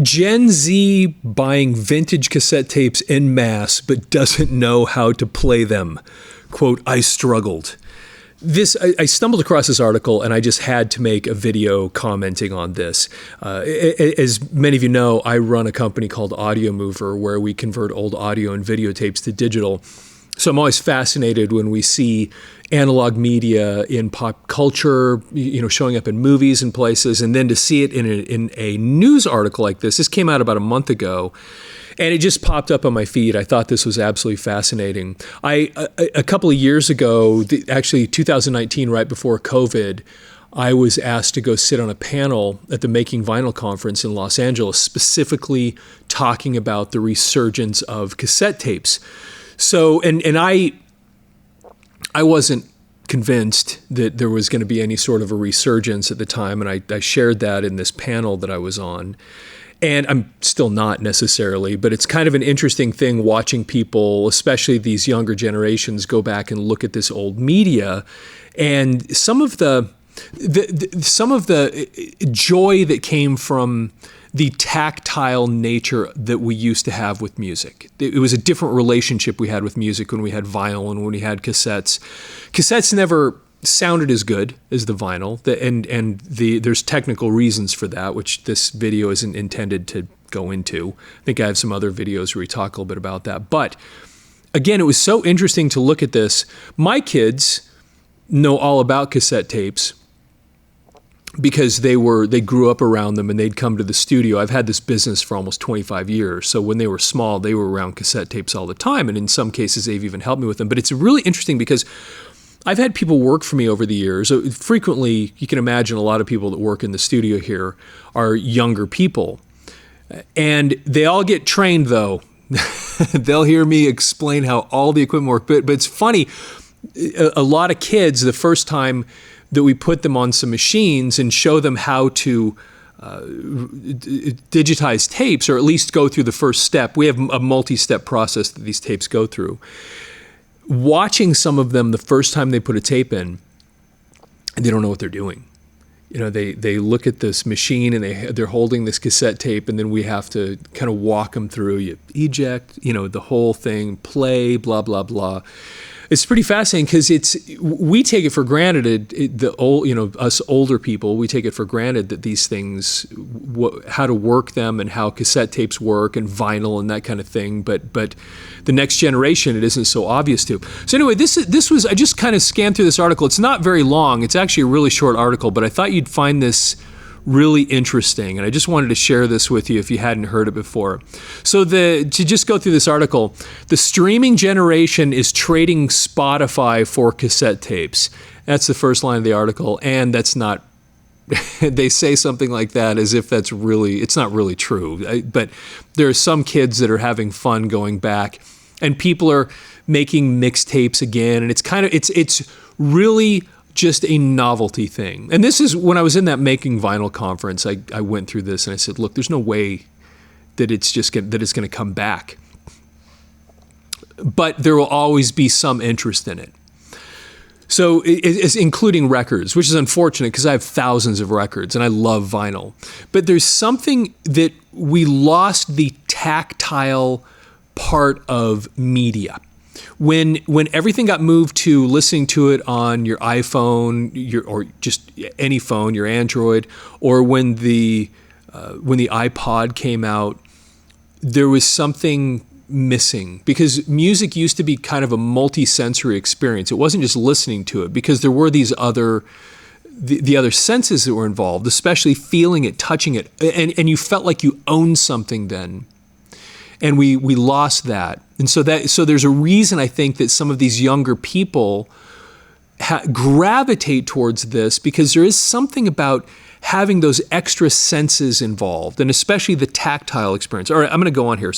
Gen Z buying vintage cassette tapes en masse, but doesn't know how to play them. Quote, I struggled. I stumbled across this article and I just had to make a video commenting on this. As many of you know, I run a company called Audiomover where we convert old audio and videotapes to digital. So I'm always fascinated when we see analog media in pop culture, showing up in movies and places, and then to see it in a news article like this. This came out about a month ago. And it just popped up on my feed. I thought this was absolutely fascinating. A couple of years ago, actually 2019, right before COVID, I was asked to go sit on a panel at the Making Vinyl conference in Los Angeles, specifically talking about the resurgence of cassette tapes. So, and I wasn't convinced that there was going to be any sort of a resurgence at the time, and I shared that in this panel that I was on. And I'm still not necessarily, but it's kind of an interesting thing watching people, especially these younger generations, go back and look at this old media, and some of the joy that came from the tactile nature that we used to have with music. It was a different relationship we had with music when we had vinyl and when we had cassettes. Cassettes never sounded as good as the vinyl, and there's technical reasons for that, which this video isn't intended to go into. I think I have some other videos where we talk a little bit about that. But again, it was so interesting to look at this. My kids know all about cassette tapes because they grew up around them and they'd come to the studio. I've had this business for almost 25 years. So when they were small, they were around cassette tapes all the time. And in some cases, they've even helped me with them. But it's really interesting because I've had people work for me over the years. Frequently, you can imagine a lot of people that work in the studio here are younger people. And they all get trained, though. They'll hear me explain how all the equipment works. But it's funny, a lot of kids, the first time that we put them on some machines and show them how to digitize tapes, or at least go through the first step. We have a multi-step process that these tapes go through. Watching some of them the first time they put a tape in, they don't know what they're doing. They look at this machine and they're holding this cassette tape, and then we have to kind of walk them through. You eject, the whole thing, play, blah, blah, blah. It's pretty fascinating because we take it for granted. Us older people, we take it for granted that these things, how to work them and how cassette tapes work and vinyl and that kind of thing. But the next generation, it isn't so obvious to. So anyway, this was, I just kind of scanned through this article. It's not very long. It's actually a really short article, but I thought you'd find this really interesting, and I just wanted to share this with you if you hadn't heard it before. So to just go through this article, the streaming generation is trading Spotify for cassette tapes. That's the first line of the article, and that's not, they say something like that as if it's not really true. But there are some kids that are having fun going back, and people are making mixtapes again, and it's really just a novelty thing. And this is when I was in that Making Vinyl conference, I went through this and I said, look, there's no way that it's going to come back. But there will always be some interest in it. So it's including records, which is unfortunate because I have thousands of records and I love vinyl. But there's something that we lost the tactile part of media. When everything got moved to listening to it on your iPhone, or just any phone, your Android, or when the iPod came out, there was something missing because music used to be kind of a multi-sensory experience. It wasn't just listening to it because there were these other senses that were involved, especially feeling it, touching it, and you felt like you owned something then. And we lost that. And so there's a reason I think that some of these younger people gravitate towards this, because there is something about having those extra senses involved, and especially the tactile experience. All right, I'm going to go on here.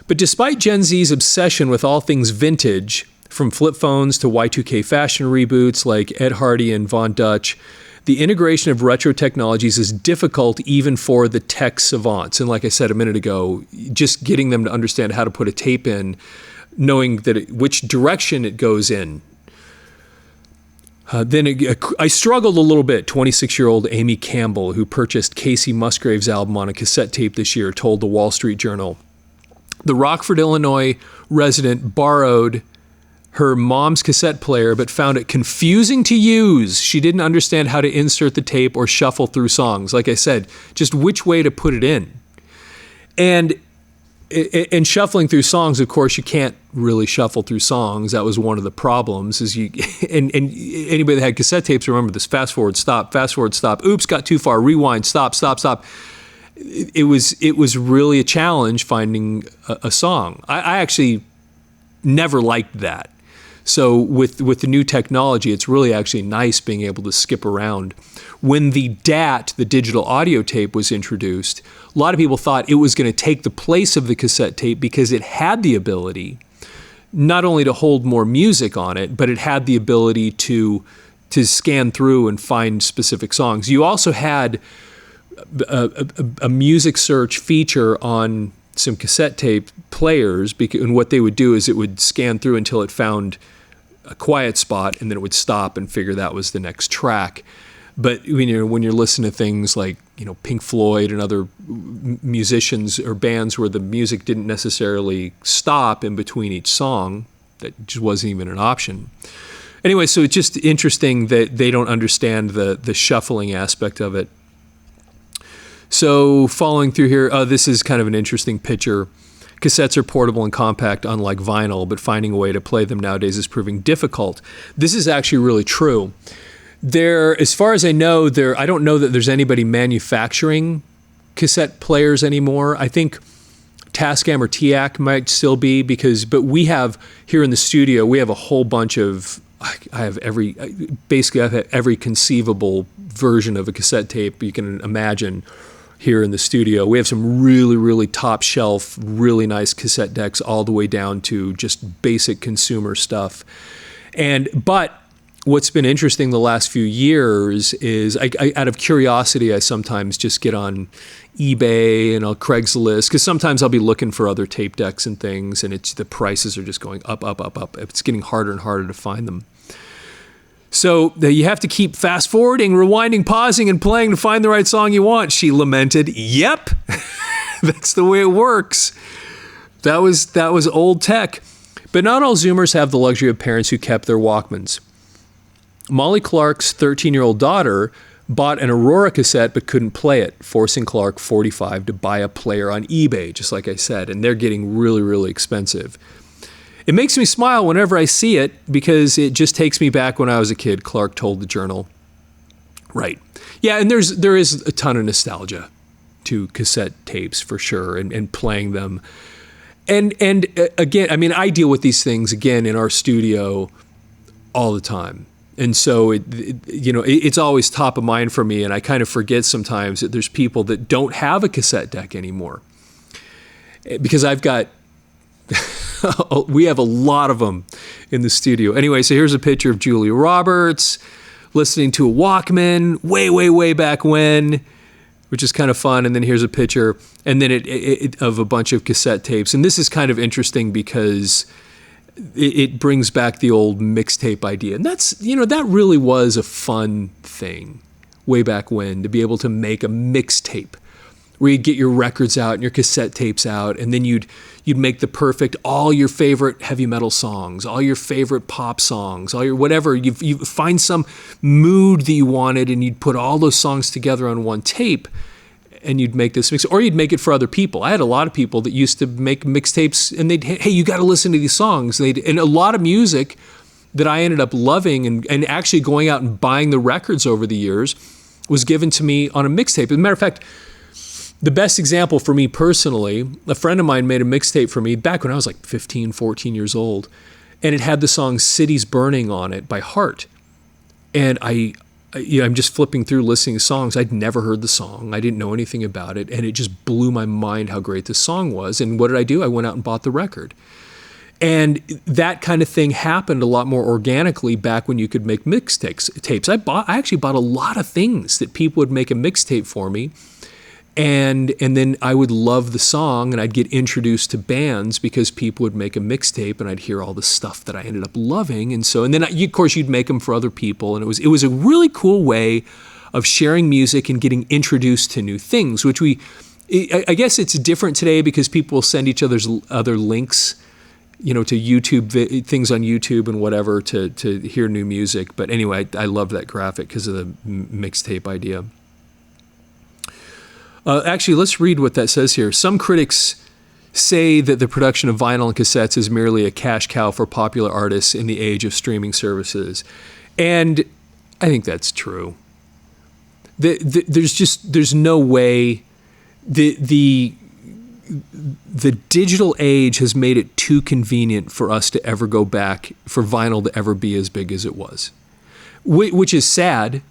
But despite Gen Z's obsession with all things vintage, from flip phones to Y2K fashion reboots like Ed Hardy and Von Dutch, the integration of retro technologies is difficult even for the tech savants. And like I said a minute ago, just getting them to understand how to put a tape in, knowing that which direction it goes in. I struggled a little bit. 26-year-old Amy Campbell, who purchased Casey Musgrave's album on a cassette tape this year, told the Wall Street Journal, the Rockford, Illinois resident borrowed her mom's cassette player but found it confusing to use. She didn't understand how to insert the tape or shuffle through songs. Like I said, just which way to put it in. And shuffling through songs, of course, you can't really shuffle through songs. That was one of the problems. Is and anybody that had cassette tapes remember this: fast forward, stop, oops, got too far, rewind, stop. It was really a challenge finding a song. I actually never liked that. So with the new technology, it's really actually nice being able to skip around. When the DAT, the digital audio tape, was introduced, a lot of people thought it was going to take the place of the cassette tape because it had the ability not only to hold more music on it, but it had the ability to scan through and find specific songs. You also had a music search feature on some cassette tape players, and what they would do is it would scan through until it found a quiet spot, and then it would stop and figure that was the next track. But when you're listening to things like Pink Floyd and other musicians or bands where the music didn't necessarily stop in between each song, that just wasn't even an option. Anyway, so it's just interesting that they don't understand the shuffling aspect of it. So following through here, this is kind of an interesting picture. Cassettes are portable and compact, unlike vinyl, but finding a way to play them nowadays is proving difficult. This is actually really true. As far as I know, I don't know that there's anybody manufacturing cassette players anymore. I think Tascam or TIAC might still be, but we have here in the studio, we have a whole bunch of, I have every conceivable version of a cassette tape you can imagine here in the studio. We have some really, really top shelf, really nice cassette decks all the way down to just basic consumer stuff. But what's been interesting the last few years is, out of curiosity, I sometimes just get on eBay and I'll Craigslist, because sometimes I'll be looking for other tape decks and things, and the prices are just going up. It's getting harder and harder to find them. So you have to keep fast forwarding, rewinding, pausing, and playing to find the right song you want, she lamented. Yep, that's the way it works. That was old tech. But not all Zoomers have the luxury of parents who kept their Walkmans. Molly Clark's 13-year-old daughter bought an Aurora cassette but couldn't play it, forcing Clark, 45, to buy a player on eBay, just like I said, and they're getting really, really expensive. It makes me smile whenever I see it because it just takes me back when I was a kid, Clark told the Journal. Right. Yeah, and there is a ton of nostalgia to cassette tapes for sure, and playing them. And again, I mean, I deal with these things, again, in our studio all the time. And so, it's always top of mind for me, and I kind of forget sometimes that there's people that don't have a cassette deck anymore. Because we have a lot of them in the studio. Anyway, so here's a picture of Julia Roberts listening to a Walkman way back when, which is kind of fun. And then here's a picture, and then it of a bunch of cassette tapes. And this is kind of interesting because it brings back the old mixtape idea. And that's, that really was a fun thing way back when, to be able to make a mixtape where you'd get your records out and your cassette tapes out, and then you'd make all your favorite heavy metal songs, all your favorite pop songs, all your whatever. You find some mood that you wanted, and you'd put all those songs together on one tape, and you'd make this mix, or you'd make it for other people. I had a lot of people that used to make mixtapes, and hey, you got to listen to these songs. And a lot of music that I ended up loving and actually going out and buying the records over the years was given to me on a mixtape. As a matter of fact, the best example for me personally, a friend of mine made a mixtape for me back when I was like 15, 14 years old, and it had the song Cities Burning on it by Heart. And I'm just flipping through listening to songs. I'd never heard the song. I didn't know anything about it, and it just blew my mind how great this song was. And what did I do? I went out and bought the record. And that kind of thing happened a lot more organically back when you could make mixtapes. I actually bought a lot of things that people would make a mixtape for me. And then I would love the song, and I'd get introduced to bands because people would make a mixtape, and I'd hear all the stuff that I ended up loving. And then of course you'd make them for other people, and it was a really cool way of sharing music and getting introduced to new things, which I guess it's different today because people will send each other links, to YouTube things on YouTube and whatever to hear new music. But anyway, I loved that graphic because of the mixtape idea. Actually, let's read what that says here. Some critics say that the production of vinyl and cassettes is merely a cash cow for popular artists in the age of streaming services. And I think that's true. There's no way the digital age has made it too convenient for us to ever go back, for vinyl to ever be as big as it was, which is sad,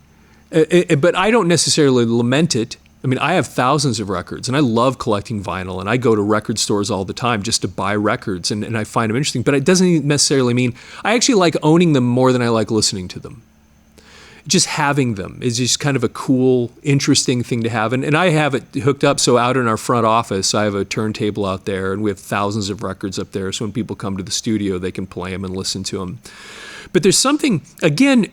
but I don't necessarily lament it. I mean, I have thousands of records, and I love collecting vinyl, and I go to record stores all the time just to buy records, and I find them interesting, but it doesn't necessarily mean, I actually like owning them more than I like listening to them. Just having them is just kind of a cool, interesting thing to have, and I have it hooked up, so out in our front office, I have a turntable out there, and we have thousands of records up there, so when people come to the studio, they can play them and listen to them. But there's something, again,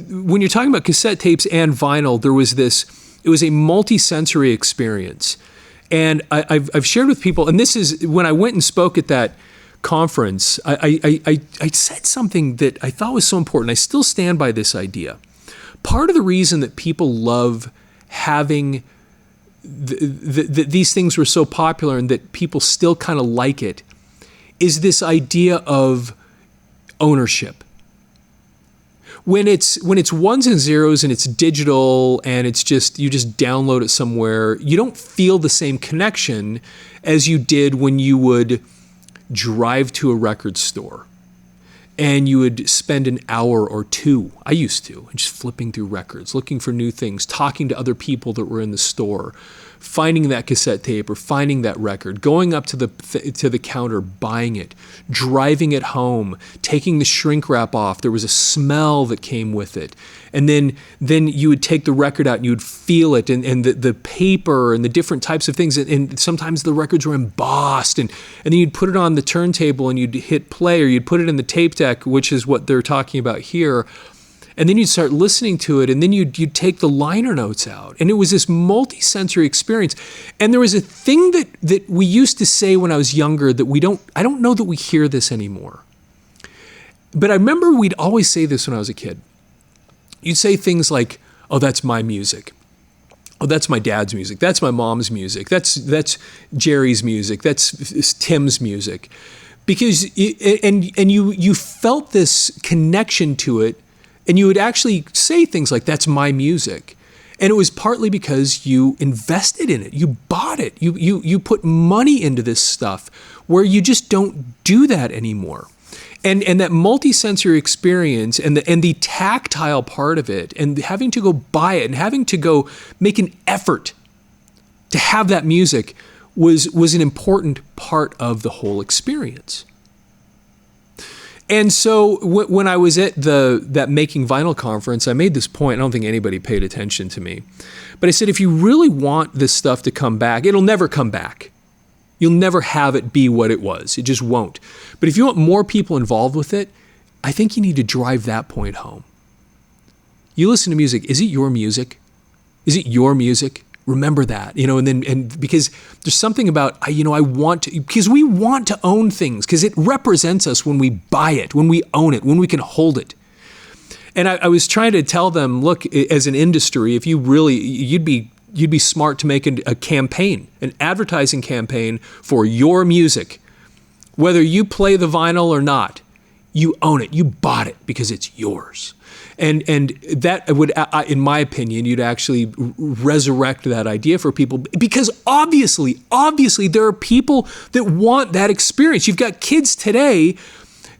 when you're talking about cassette tapes and vinyl, it was a multi-sensory experience. And I've shared with people, and this is, when I went and spoke at that conference, I said something that I thought was so important. I still stand by this idea. Part of the reason that people love having these things were so popular and that people still kind of like it is this idea of ownership. When it's ones and zeros and it's digital and it's just, you just download it somewhere, you don't feel the same connection as you did when you would drive to a record store and you would spend an hour or two, I used to, just flipping through records, looking for new things, talking to other people that were in the store, finding that cassette tape or finding that record, going up to the counter, buying it, driving it home, taking the shrink wrap off. There was a smell that came with it. And then you would take the record out and you would feel it, and the paper and the different types of things. And sometimes the records were embossed, and then you'd put it on the turntable and you'd hit play, or you'd put it in the tape deck, which is what they're talking about here. And then you'd start listening to it, and then you'd take the liner notes out. And it was this multi-sensory experience. And there was a thing that we used to say when I was younger that I don't know that we hear this anymore. But I remember we'd always say this when I was a kid. You'd say things like, oh, that's my music. Oh, that's my dad's music. That's my mom's music. That's Jerry's music. That's Tim's music. Because, you felt this connection to it. And you would actually say things like, that's my music. And it was partly because you invested in it. You bought it. You put money into this stuff, where you just don't do that anymore. And that multi-sensory experience and the tactile part of it, and having to go buy it and having to go make an effort to have that music was an important part of the whole experience. And so when I was at that Making Vinyl conference, I made this point. I don't think anybody paid attention to me. But I said, if you really want this stuff to come back, it'll never come back. You'll never have it be what it was. It just won't. But if you want more people involved with it, I think you need to drive that point home. You listen to music. Is it your music? Is it your music? Remember that, and because there's something about, I want to, because we want to own things, because it represents us when we buy it, when we own it, when we can hold it. And I was trying to tell them, look, as an industry, if you really, you'd be smart to make a campaign, an advertising campaign for your music. Whether you play the vinyl or not, you own it, you bought it because it's yours. And that would, in my opinion, you'd actually resurrect that idea for people, because obviously there are people that want that experience. You've got kids today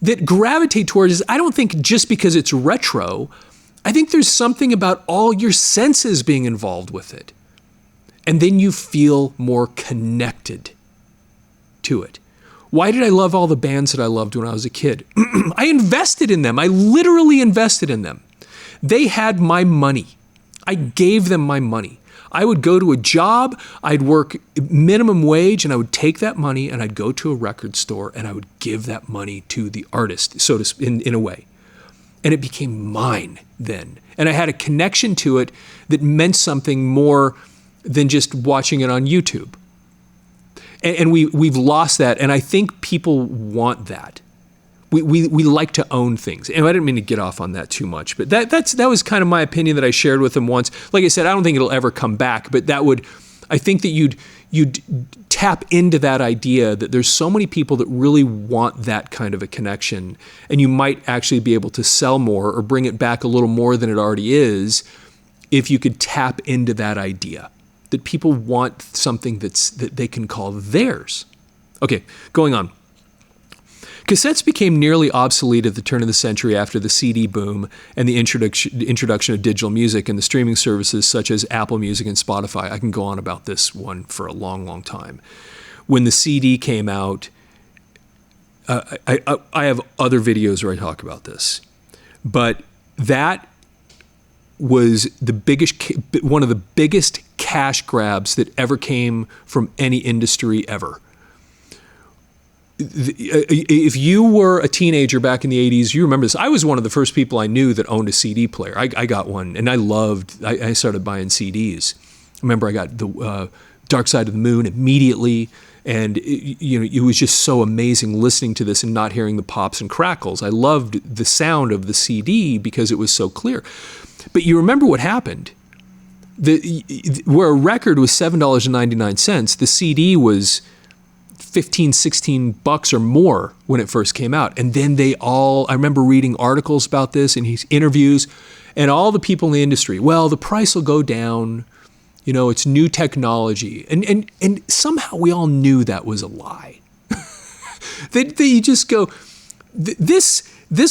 that gravitate towards it. I don't think just because it's retro. I think there's something about all your senses being involved with it. And then you feel more connected to it. Why did I love all the bands that I loved when I was a kid? I invested in them. I literally invested in them. They had my money. I gave them my money. I would go to a job, I'd work minimum wage, and I would take that money and I'd go to a record store and I would give that money to the artist, so to in a way. And it became mine then. And I had a connection to it that meant something more than just watching it on YouTube. And we've lost that, and I think people want that. We like to own things. And I didn't mean to get off on that too much, but that was kind of my opinion that I shared with them once. Like I said, I don't think it'll ever come back, but I think that you'd tap into that idea that there's so many people that really want that kind of a connection, and you might actually be able to sell more or bring it back a little more than it already is if you could tap into that idea that people want something that they can call theirs. Okay, going on. Cassettes became nearly obsolete at the turn of the century after the CD boom and the introduction of digital music and the streaming services such as Apple Music and Spotify. I can go on about this one for a long, long time. When the CD came out, I have other videos where I talk about this, but that was one of the biggest cash grabs that ever came from any industry ever. If you were a teenager back in the 80s, you remember this. I was one of the first people I knew that owned a CD player. I got one, and I started buying CDs. I remember I got the Dark Side of the Moon immediately, and it was just so amazing listening to this and not hearing the pops and crackles. I loved the sound of the CD because it was so clear. But you remember what happened. Where a record was $7.99, the CD was $15-16 or more when it first came out. And then I remember reading articles about this and interviews, and all the people in the industry, well, the price will go down, it's new technology. And somehow we all knew that was a lie. You just go, this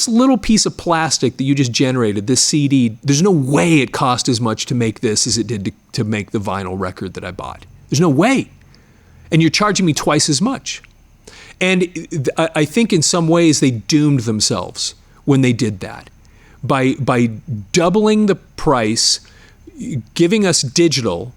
little piece of plastic that you just generated, this CD, there's no way it cost as much to make this as it did to make the vinyl record that I bought. There's no way. And you're charging me twice as much. And I think in some ways they doomed themselves when they did that. By doubling the price, giving us digital,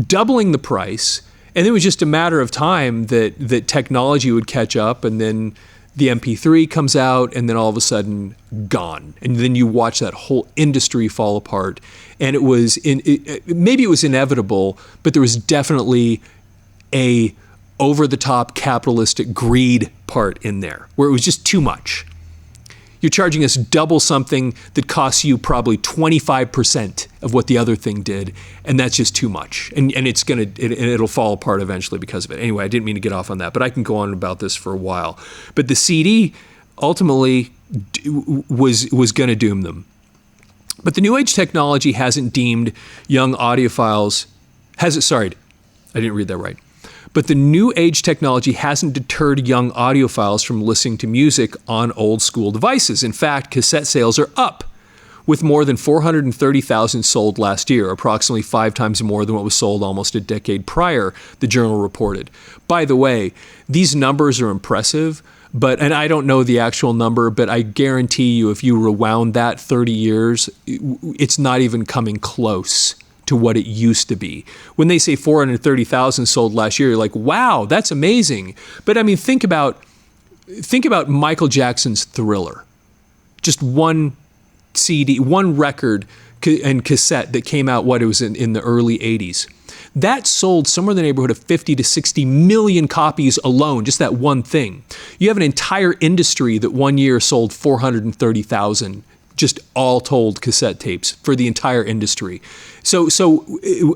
doubling the price, and it was just a matter of time that technology would catch up, and then the MP3 comes out, and then all of a sudden, gone. And then you watch that whole industry fall apart. And maybe it was inevitable, but there was definitely a over-the-top capitalistic greed part in there, where it was just too much. You're charging us double something that costs you probably 25% of what the other thing did, and that's just too much. And it'll fall apart eventually because of it. Anyway, I didn't mean to get off on that, but I can go on about this for a while. But the CD ultimately was going to doom them. But the new age technology hasn't deemed young audiophiles, sorry, I didn't read that right. But the new age technology hasn't deterred young audiophiles from listening to music on old school devices. In fact, cassette sales are up, with more than 430,000 sold last year, approximately 5 times more than what was sold almost a decade prior, the journal reported. By the way, these numbers are impressive, and I don't know the actual number, but I guarantee you if you rewound that 30 years, it's not even coming close to what it used to be. When they say 430,000 sold last year, you're like, wow, that's amazing. But I mean, think about Michael Jackson's Thriller. Just one CD, one record and cassette that came out, it was in the early 80s. That sold somewhere in the neighborhood of 50 to 60 million copies alone, just that one thing. You have an entire industry that one year sold 430,000 just all told cassette tapes for the entire industry. So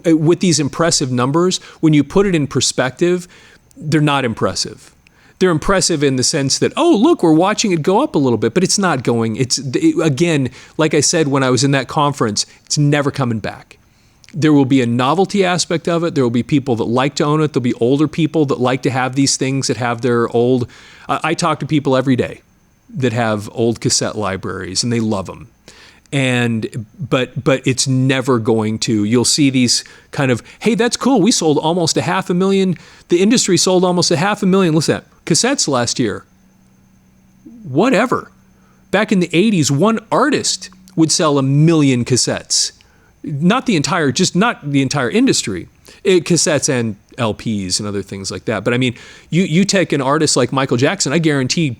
with these impressive numbers, when you put it in perspective, they're not impressive. They're impressive in the sense that, oh, look, we're watching it go up a little bit, but it's not going. Again, like I said when I was in that conference, it's never coming back. There will be a novelty aspect of it. There will be people that like to own it. There'll be older people that like to have these things, that have their old. I talk to people every day that have old cassette libraries, and they love them. But it's never going to. You'll see these kind of, hey, that's cool. We sold almost 500,000. The industry sold almost 500,000. Listen to that. Cassettes last year. Whatever. Back in the 80s, one artist would sell 1 million cassettes. not the entire industry, cassettes and LPs and other things like that. But I mean, you take an artist like Michael Jackson, I guarantee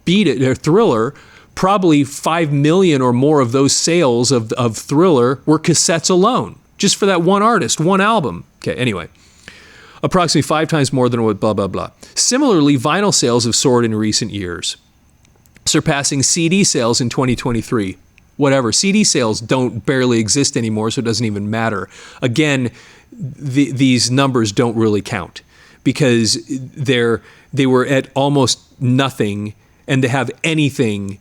Beat It or Thriller, probably 5 million or more of those sales of Thriller were cassettes alone, just for that one artist, one album. Okay, anyway. Approximately 5 times more than what blah, blah, blah. Similarly, vinyl sales have soared in recent years, surpassing CD sales in 2023. Whatever, CD sales barely exist anymore, so it doesn't even matter. Again, these numbers don't really count because they were at almost nothing, and to have anything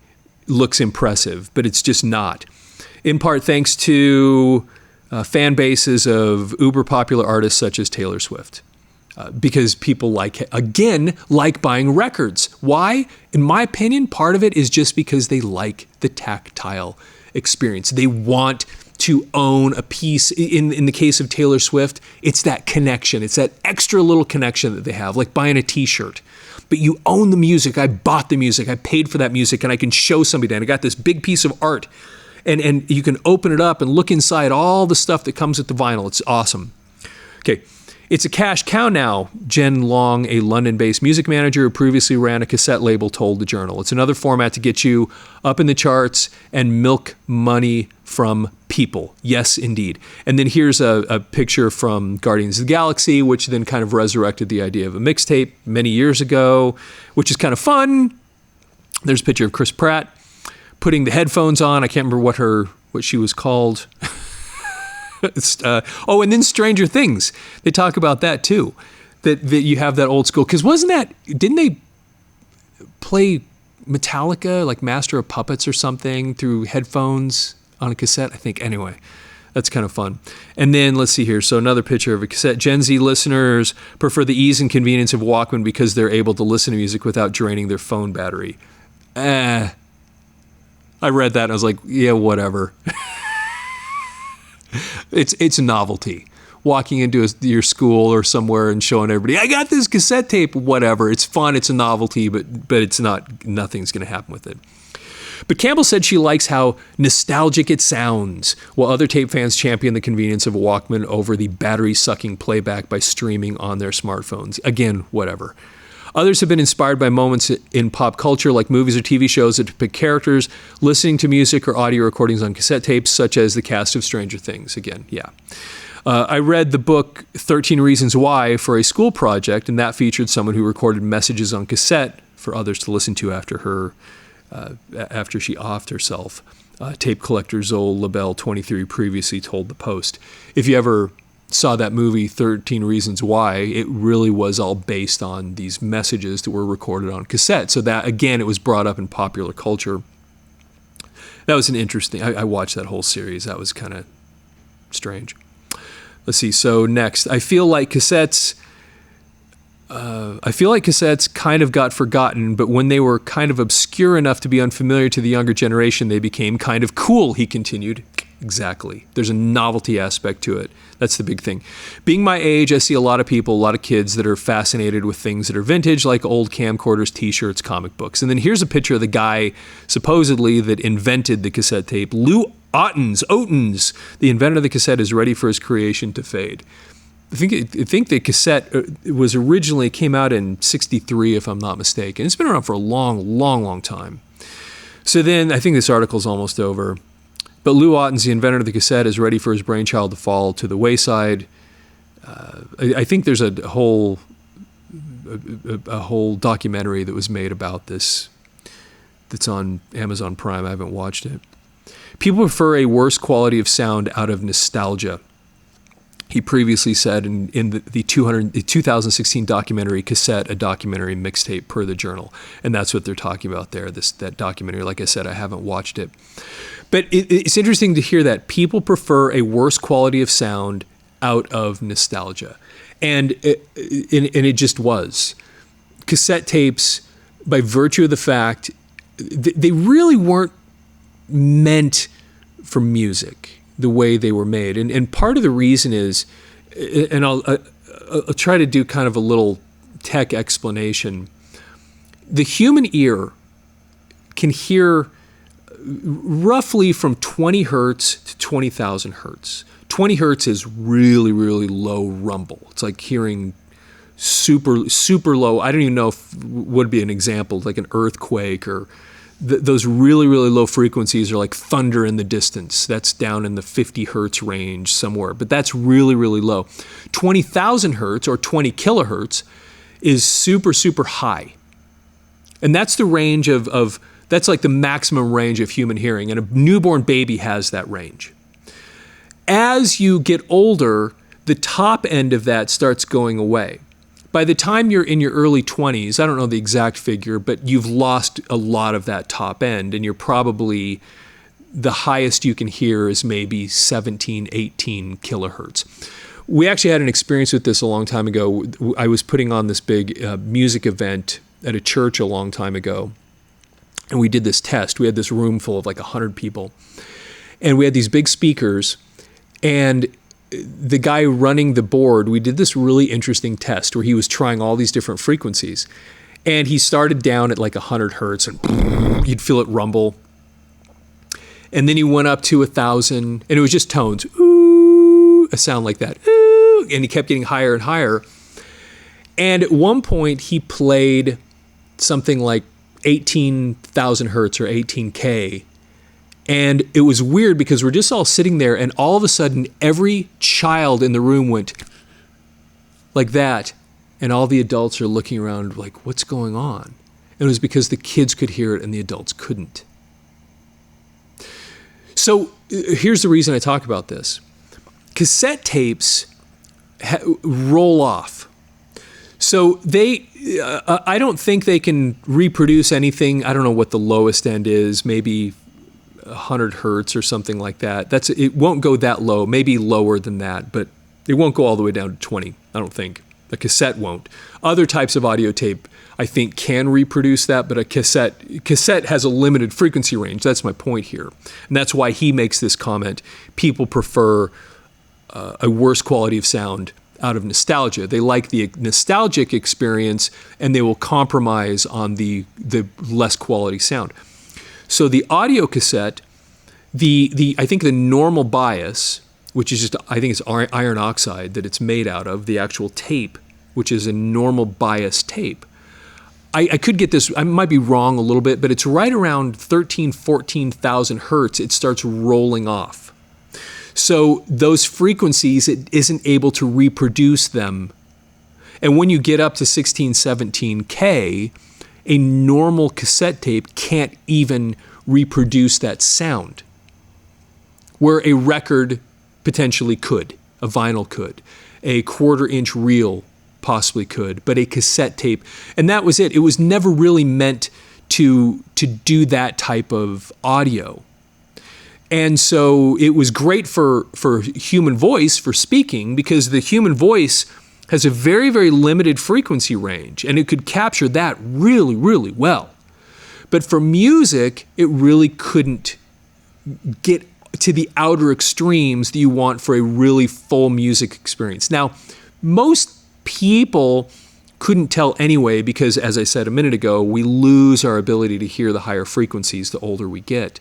looks impressive, but it's just not. In part thanks to fan bases of uber popular artists such as Taylor Swift. Because people like buying records. Why? In my opinion, part of it is just because they like the tactile experience. They want to own a piece. In the case of Taylor Swift, it's that connection. It's that extra little connection that they have, like buying a t-shirt. But you own the music. I bought the music. I paid for that music, and I can show somebody that. I got this big piece of art. And you can open it up and look inside all the stuff that comes with the vinyl. It's awesome. Okay. It's a cash cow now, Jen Long, a London-based music manager who previously ran a cassette label, told the Journal. It's another format to get you up in the charts and milk money from people. Yes, indeed. And then here's a picture from Guardians of the Galaxy, which then kind of resurrected the idea of a mixtape many years ago, which is kind of fun. There's a picture of Chris Pratt putting the headphones on. I can't remember what she was called. And then Stranger Things. They talk about that too. That you have that old school. Because didn't they play Metallica, like Master of Puppets or something, through headphones on a cassette? I think. Anyway, that's kind of fun. And then let's see here. So another picture of a cassette. Gen Z listeners prefer the ease and convenience of Walkman because they're able to listen to music without draining their phone battery. I read that and I was like, yeah, whatever. It's a novelty. Walking into your school or somewhere and showing everybody, I got this cassette tape, whatever. It's fun, it's a novelty, but it's not, nothing's going to happen with it. But Campbell said she likes how nostalgic it sounds, while other tape fans champion the convenience of a Walkman over the battery-sucking playback by streaming on their smartphones. Again, whatever. Others have been inspired by moments in pop culture, like movies or TV shows that depict characters listening to music or audio recordings on cassette tapes, such as the cast of Stranger Things. Again, yeah. I read the book 13 Reasons Why for a school project, and that featured someone who recorded messages on cassette for others to listen to after she offed herself. Tape collector Zoe LaBelle, 23, previously told the Post. If you ever saw that movie 13 Reasons Why, it really was all based on these messages that were recorded on cassette. So that, again, it was brought up in popular culture. That was an interesting, I watched that whole series. That was kind of strange. Let's see. So next, I feel like cassettes kind of got forgotten, but when they were kind of obscure enough to be unfamiliar to the younger generation, they became kind of cool, he continued. Exactly. There's a novelty aspect to it. That's the big thing. Being my age, I see a lot of people, a lot of kids that are fascinated with things that are vintage, like old camcorders, t-shirts, comic books. And then here's a picture of the guy, supposedly, that invented the cassette tape. Lou Ottens, the inventor of the cassette, is ready for his creation to fade. I think the cassette came out in 1963, if I'm not mistaken. It's been around for a long, long, long time. So then, I think this article's almost over. But Lou Ottens, the inventor of the cassette, is ready for his brainchild to fall to the wayside. I think there's a whole documentary that was made about this that's on Amazon Prime. I haven't watched it. People prefer a worse quality of sound out of nostalgia. He previously said in the 2016 documentary Cassette, a documentary mixtape per the Journal. And that's what they're talking about there, that documentary. Like I said, I haven't watched it. But it's interesting to hear that people prefer a worse quality of sound out of nostalgia. And it just was. Cassette tapes, by virtue of the fact, they really weren't meant for music the way they were made. And part of the reason is, and I'll try to do kind of a little tech explanation. The human ear can hear roughly from 20 hertz to 20,000 hertz. 20 hertz is really, really low rumble. It's like hearing super, super low. I don't even know if would be an example, like an earthquake, or those really, really low frequencies are like thunder in the distance. That's down in the 50 hertz range somewhere, but that's really, really low. 20,000 hertz or 20 kilohertz is super, super high. And that's the range of that's like the maximum range of human hearing, and a newborn baby has that range. As you get older, the top end of that starts going away. By the time you're in your early 20s, I don't know the exact figure, but you've lost a lot of that top end, and you're probably, the highest you can hear is maybe 17, 18 kilohertz. We actually had an experience with this a long time ago. I was putting on this big music event at a church a long time ago, and we did this test. We had this room full of like 100 people, and we had these big speakers, and the guy running the board, we did this really interesting test where he was trying all these different frequencies, and he started down at like 100 hertz, and you'd feel it rumble, and then he went up to 1,000, and it was just tones, ooh, a sound like that, ooh, and he kept getting higher and higher. And at one point he played something like 18,000 hertz or 18K. And it was weird because we're just all sitting there, and all of a sudden every child in the room went like that. And all the adults are looking around like, what's going on? And it was because the kids could hear it and the adults couldn't. So here's the reason I talk about this. Cassette tapes roll off. So I don't think they can reproduce anything. I don't know what the lowest end is, maybe 100 hertz or something like that. It won't go that low, maybe lower than that, but it won't go all the way down to 20, I don't think. A cassette won't. Other types of audio tape, I think, can reproduce that, but a cassette has a limited frequency range. That's my point here. And that's why he makes this comment. People prefer a worse quality of sound out of nostalgia. They like the nostalgic experience, and they will compromise on the less quality sound. So the audio cassette, I think the normal bias, which is just, I think it's iron oxide that it's made out of, the actual tape, which is a normal bias tape. I could get this, I might be wrong a little bit, but it's right around 13, 14,000 hertz, it starts rolling off. So those frequencies, it isn't able to reproduce them. And when you get up to 16, 17K, a normal cassette tape can't even reproduce that sound, where a record potentially could, a vinyl could, a quarter-inch reel possibly could, but a cassette tape, and that was it. It was never really meant to do that type of audio. And so it was great for human voice, for speaking, because the human voice has a very, very limited frequency range, and it could capture that really, really well. But for music, it really couldn't get to the outer extremes that you want for a really full music experience. Now, most people couldn't tell anyway because, as I said a minute ago, we lose our ability to hear the higher frequencies the older we get.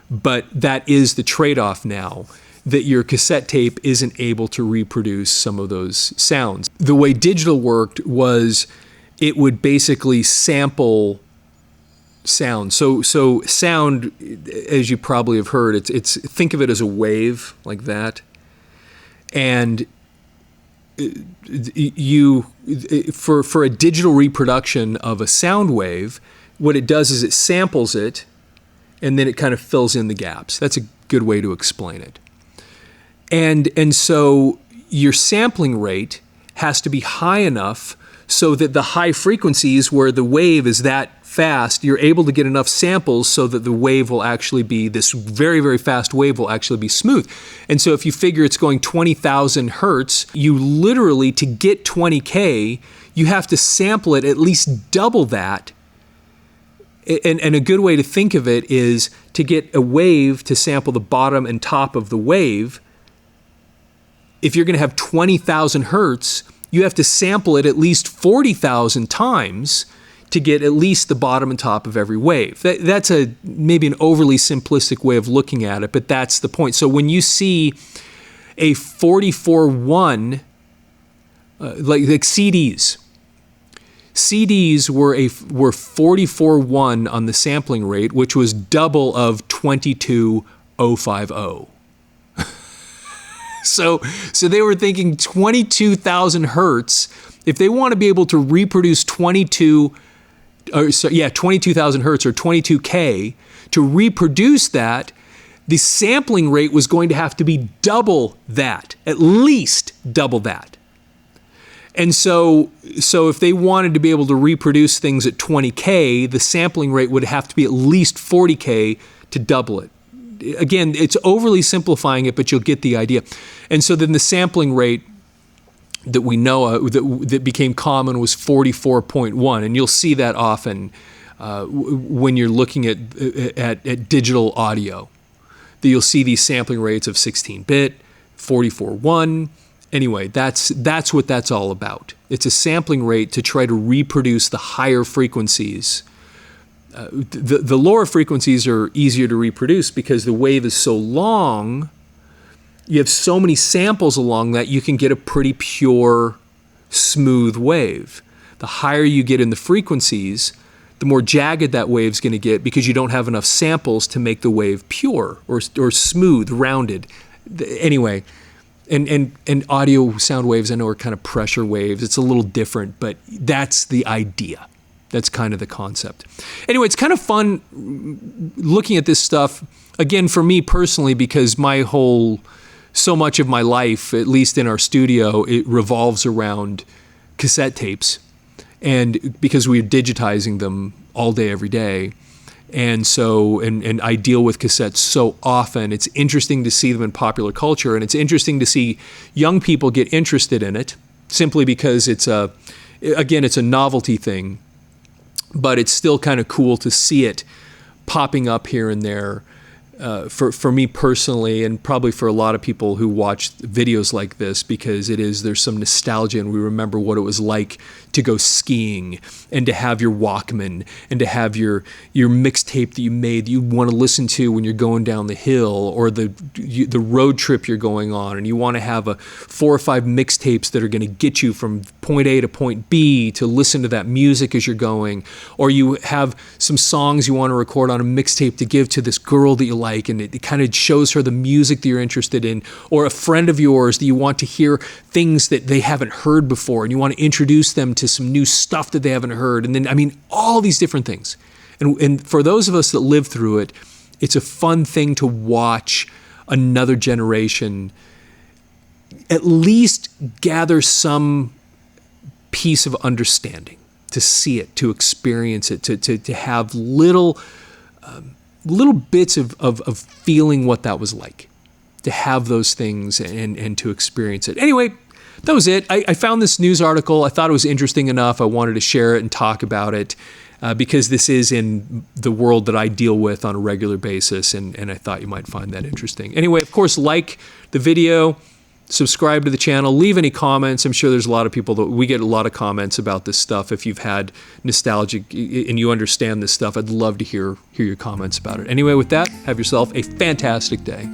But that is the trade-off now, that your cassette tape isn't able to reproduce some of those sounds. The way digital worked was it would basically sample sound. So sound, as you probably have heard, it's think of it as a wave like that. And for a digital reproduction of a sound wave, what it does is it samples it, and then it kind of fills in the gaps. That's a good way to explain it. And so your sampling rate has to be high enough so that the high frequencies where the wave is that fast, you're able to get enough samples so that the wave will actually be, this very, very fast wave will actually be smooth. And so if you figure it's going 20,000 hertz, you literally, to get 20K, you have to sample it at least double that. And a good way to think of it is to get a wave to sample the bottom and top of the wave. If you're going to have 20,000 hertz, you have to sample it at least 40,000 times to get at least the bottom and top of every wave. That's maybe an overly simplistic way of looking at it, but that's the point. So when you see a 44.1, like CDs were 44.1 on the sampling rate, which was double of 22.050. So they were thinking 22,000 hertz. If they want to be able to reproduce 22,000 hertz or 22K, to reproduce that, the sampling rate was going to have to be double that, at least double that. And so if they wanted to be able to reproduce things at 20K, the sampling rate would have to be at least 40K to double it. Again, it's overly simplifying it, but you'll get the idea. And so then the sampling rate that we know that became common was 44.1, and you'll see that often when you're looking at digital audio. That you'll see these sampling rates of 16-bit, 44.1. Anyway, that's what that's all about. It's a sampling rate to try to reproduce the higher frequencies. The lower frequencies are easier to reproduce because the wave is so long. You have so many samples along that you can get a pretty pure, smooth wave. The higher you get in the frequencies, the more jagged that wave's going to get because you don't have enough samples to make the wave pure or smooth, rounded. Anyway, and audio sound waves I know are kind of pressure waves. It's a little different, but that's the idea. That's kind of the concept. Anyway, it's kind of fun looking at this stuff, again, for me personally, because so much of my life, at least in our studio, it revolves around cassette tapes. And because we're digitizing them all day, every day. And so, and I deal with cassettes so often, it's interesting to see them in popular culture, and it's interesting to see young people get interested in it, simply because it's a novelty thing. But it's still kind of cool to see it popping up here and there. For me personally, and probably for a lot of people who watch videos like this, because there's some nostalgia, and we remember what it was like to go skiing and to have your Walkman and to have your mixtape that you made that you want to listen to when you're going down the hill, or the road trip you're going on, and you want to have 4 or 5 mixtapes that are going to get you from point A to point B to listen to that music as you're going, or you have some songs you want to record on a mixtape to give to this girl that you like, and it kind of shows her the music that you're interested in, or a friend of yours that you want to hear things that they haven't heard before, and you want to introduce them to some new stuff that they haven't heard. And then, all these different things. And for those of us that live through it, it's a fun thing to watch another generation at least gather some piece of understanding, to see it, to experience it, to have little bits of feeling what that was like, to have those things and to experience it. Anyway, that was it. I found this news article. I thought it was interesting enough. I wanted to share it and talk about it because this is in the world that I deal with on a regular basis, and I thought you might find that interesting. Anyway, of course, like the video, subscribe to the channel, leave any comments. I'm sure there's a lot of people we get a lot of comments about this stuff. If you've had nostalgic and you understand this stuff, I'd love to hear your comments about it. Anyway, with that, have yourself a fantastic day.